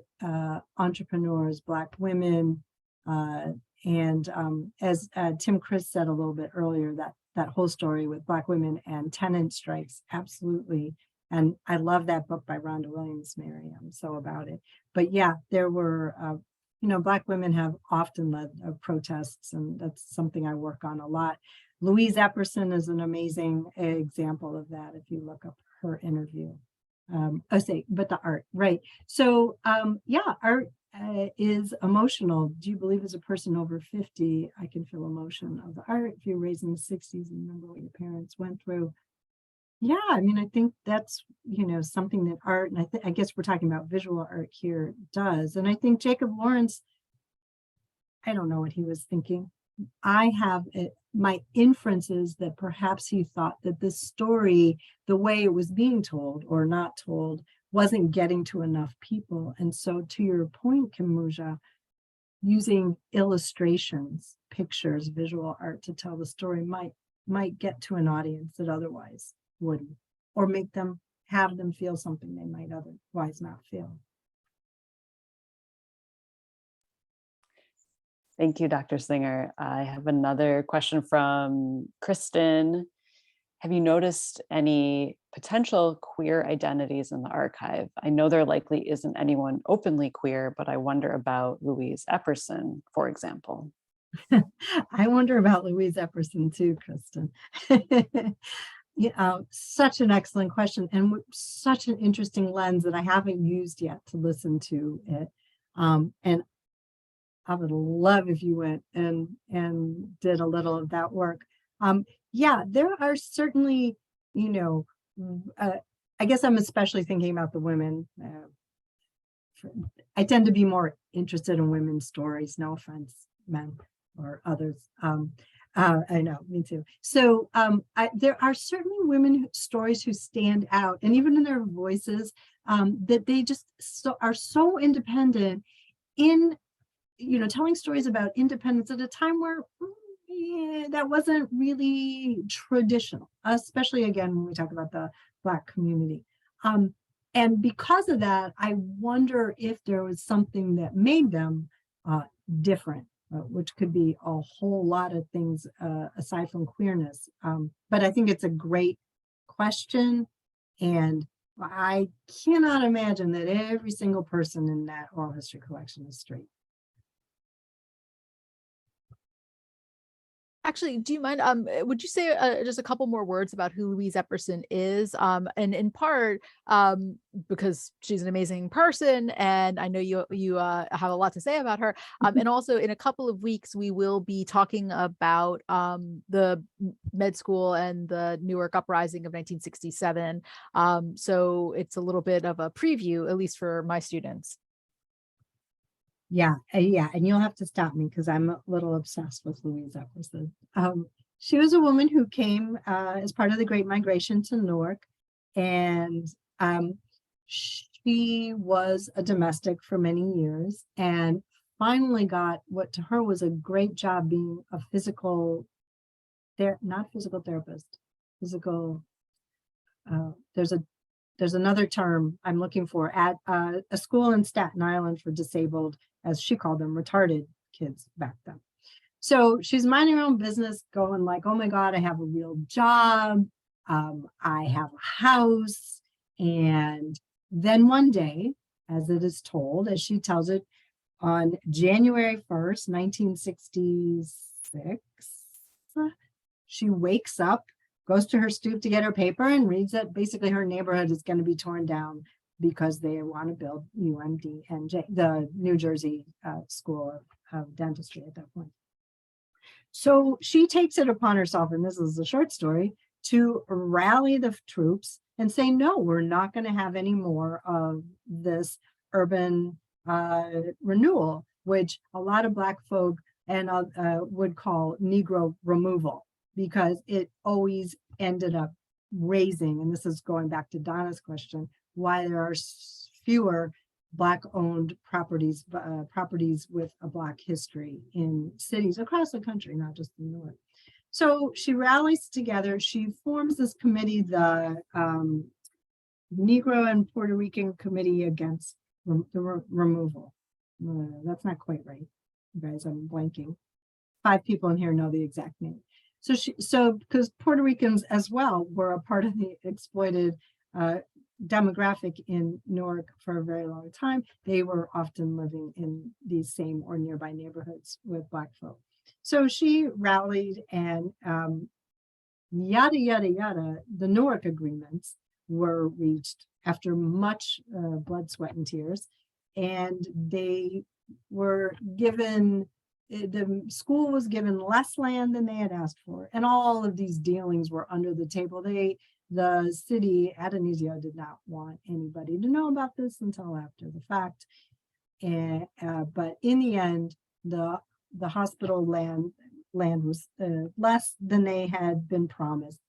entrepreneurs, Black women, and as Tim Chris said a little bit earlier, that whole story with Black women and tenant strikes, absolutely. And I love that book by Rhonda Williams, Mary. I'm so about it. But yeah, there were, Black women have often led protests, and that's something I work on a lot. Louise Epperson is an amazing example of that if you look up her interview. But the art, right? So art is emotional. Do you believe as a person over 50, I can feel emotion of the art? If you're raised in the 60s and remember what your parents went through. Yeah, I mean, I think that's, something that art, and I guess we're talking about visual art here, does. And I think Jacob Lawrence, I don't know what he was thinking. I have my inferences that perhaps he thought that this story, the way it was being told or not told, wasn't getting to enough people. And so to your point, Kemuja, using illustrations, pictures, visual art to tell the story might get to an audience that otherwise wouldn't, or have them feel something they might otherwise not feel. Thank you, Dr. Singer. I have another question from Kristen. Have you noticed any potential queer identities in the archive? I know there likely isn't anyone openly queer, but I wonder about Louise Epperson, for example. I wonder about Louise Epperson too, Kristen. Such an excellent question, and such an interesting lens that I haven't used yet to listen to it. And I would love if you went and did a little of that work. Yeah, there are certainly, you know, I guess I'm especially thinking about the women. I tend to be more interested in women's stories. No offense, men or others. I know, me too. So there are certainly women stories who stand out, and even in their voices, that they just are so independent in, you know, telling stories about independence at a time where that wasn't really traditional, especially again when we talk about the Black community. And because of that, I wonder if there was something that made them different, which could be a whole lot of things aside from queerness. But I think it's a great question, and I cannot imagine that every single person in that oral history collection is straight. Actually, do you mind, would you say just a couple more words about who Louise Epperson is? And in part, because she's an amazing person, and I know you have a lot to say about her. And also in a couple of weeks, we will be talking about the med school and the Newark uprising of 1967. So it's a little bit of a preview, at least for my students. Yeah, and you'll have to stop me because I'm a little obsessed with Louise Epperson. She was a woman who came as part of the Great Migration to Newark, and she was a domestic for many years, and finally got what to her was a great job being a not physical therapist, physical. There's another term I'm looking for at a school in Staten Island for disabled, as she called them, retarded kids back then. So she's minding her own business, going like, oh my God, I have a real job. I have a house. And then one day, as it is told, as she tells it, on January 1st, 1966, she wakes up, goes to her stoop to get her paper, and reads that basically her neighborhood is going to be torn down because they want to build UMDNJ, the New Jersey School of Dentistry at that point. So she takes it upon herself, and this is a short story, to rally the troops and say, no, we're not going to have any more of this urban renewal, which a lot of Black folk and would call Negro removal, because it always ended up raising, and this is going back to Donna's question, why there are fewer Black-owned properties with a Black history in cities across the country, not just in Newark. So she rallies together. She forms this committee, the Negro and Puerto Rican Committee Against the Removal. That's not quite right, you guys. I'm blanking. 5 people in here know the exact name. So because Puerto Ricans as well were a part of the exploited demographic in Newark for a very long time, they were often living in these same or nearby neighborhoods with Black folk. So she rallied, and yada, yada, yada, the Newark agreements were reached after much blood, sweat, and tears. And they were given, the school was given less land than they had asked for. And all of these dealings were under the table. The city, Adonisio, did not want anybody to know about this until after the fact. And, but in the end, the hospital land was less than they had been promised.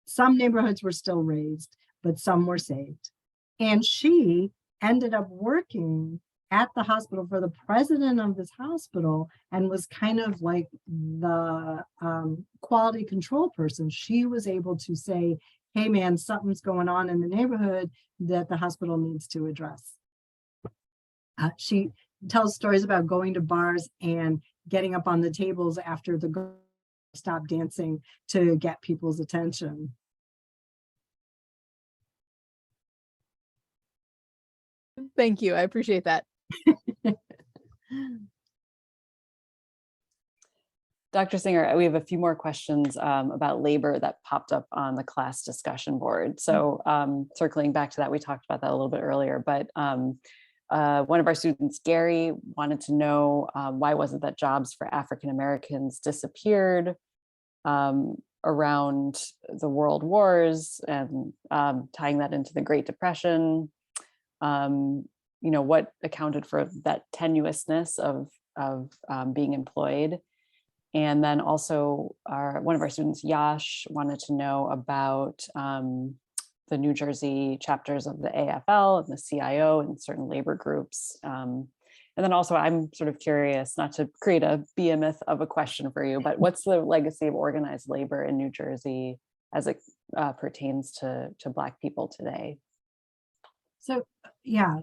Some neighborhoods were still raised, but some were saved. And she ended up working at the hospital for the president of this hospital, and was kind of like the quality control person. She was able to say, hey man, something's going on in the neighborhood that the hospital needs to address. She tells stories about going to bars and getting up on the tables after the girls stop dancing to get people's attention. Thank you. I appreciate that. Dr. Singer, we have a few more questions about labor that popped up on the class discussion board. So circling back to that, we talked about that a little bit earlier, but one of our students, Gary, wanted to know why wasn't that jobs for African Americans disappeared around the world wars, and tying that into the Great Depression. What accounted for that tenuousness of being employed. And then also one of our students, Yash, wanted to know about the New Jersey chapters of the AFL and the CIO and certain labor groups. And then also I'm sort of curious, not to create a behemoth of a question for you, but what's the legacy of organized labor in New Jersey as it pertains to Black people today? So, yeah,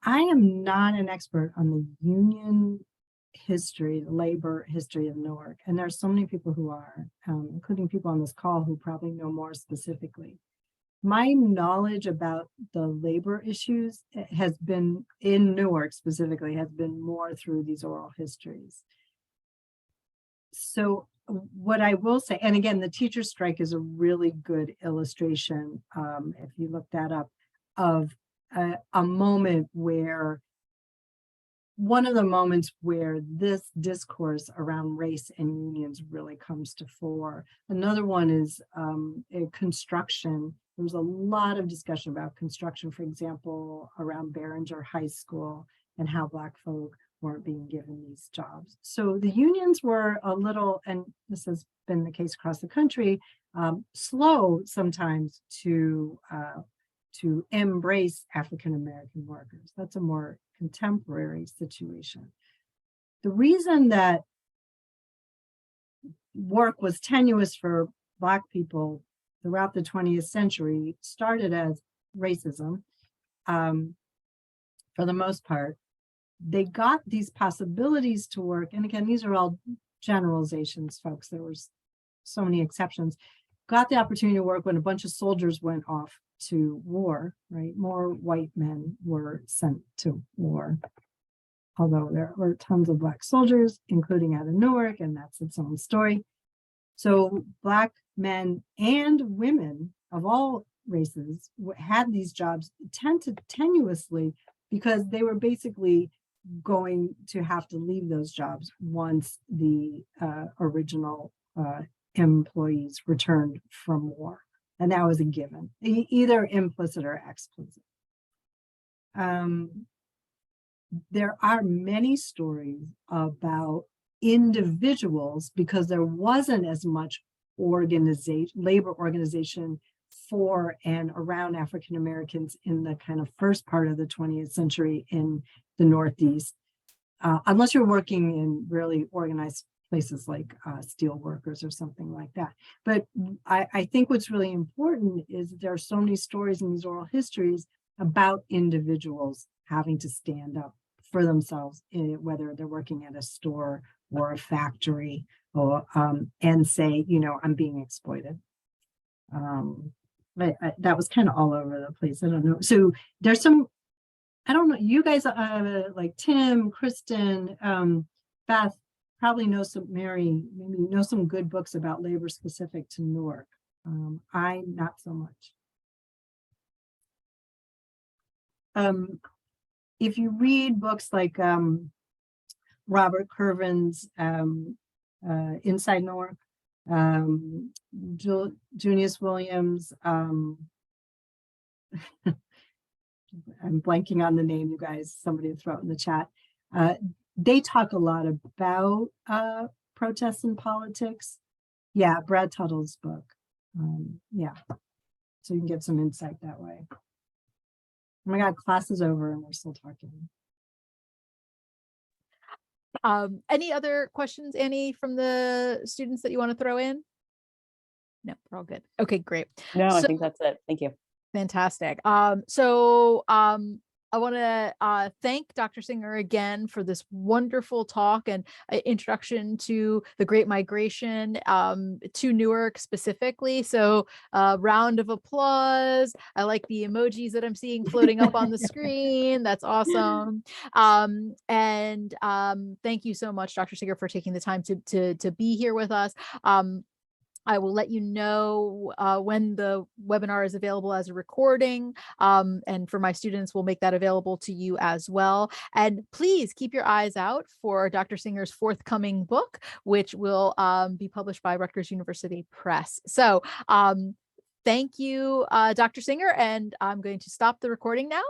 I am not an expert on the union history, the labor history of Newark. And there's so many people who are, including people on this call who probably know more specifically. My knowledge about the labor issues has been, in Newark specifically, has been more through these oral histories. So what I will say, and again, the teacher strike is a really good illustration, if you look that up, of a moment where, one of the moments where this discourse around race and unions really comes to fore. Another one is construction. There was a lot of discussion about construction, for example, around Barringer High School and how Black folk weren't being given these jobs. So the unions were a little, and this has been the case across the country, slow sometimes to embrace African-American workers. That's a more contemporary situation. The reason that work was tenuous for Black people throughout the 20th century started as racism, for the most part. They got these possibilities to work, and again, these are all generalizations, folks. There was so many exceptions. Got the opportunity to work when a bunch of soldiers went off to war, right? More white men were sent to war, although there were tons of Black soldiers, including out of Newark, and that's its own story. So Black men and women of all races had these jobs tenuously because they were basically going to have to leave those jobs once the original employees returned from war. And that was a given, either implicit or explicit. There are many stories about individuals, because there wasn't as much labor organization for and around African Americans in the kind of first part of the 20th century in the Northeast, unless you're working in really organized places like steel workers or something like that. But I think what's really important is there are so many stories in these oral histories about individuals having to stand up for themselves, whether they're working at a store or a factory, or and say, I'm being exploited. But that was kind of all over the place. I don't know. So there's some, I don't know, you guys like Tim, Kristen, Beth, probably know some, Mary, maybe know some good books about labor specific to Newark. I not so much. If you read books like Robert Curvin's Inside Newark, Junius Williams, I'm blanking on the name, you guys, somebody throw it in the chat. They talk a lot about protests and politics. Yeah, Brad Tuttle's book. Yeah, so you can get some insight that way. Oh my God, class is over and we're still talking. Any other questions, Annie, from the students that you want to throw in? No, we're all good. Okay, great. No, I think that's it. Thank you. Fantastic. I want to thank Dr. Singer again for this wonderful talk and introduction to the Great Migration to Newark specifically. So round of applause. I like the emojis that I'm seeing floating up on the screen. That's awesome. Thank you so much, Dr. Singer, for taking the time to be here with us. I will let you know when the webinar is available as a recording. And for my students, we'll make that available to you as well. And please keep your eyes out for Dr. Singer's forthcoming book, which will be published by Rutgers University Press. So thank you, Dr. Singer, and I'm going to stop the recording now.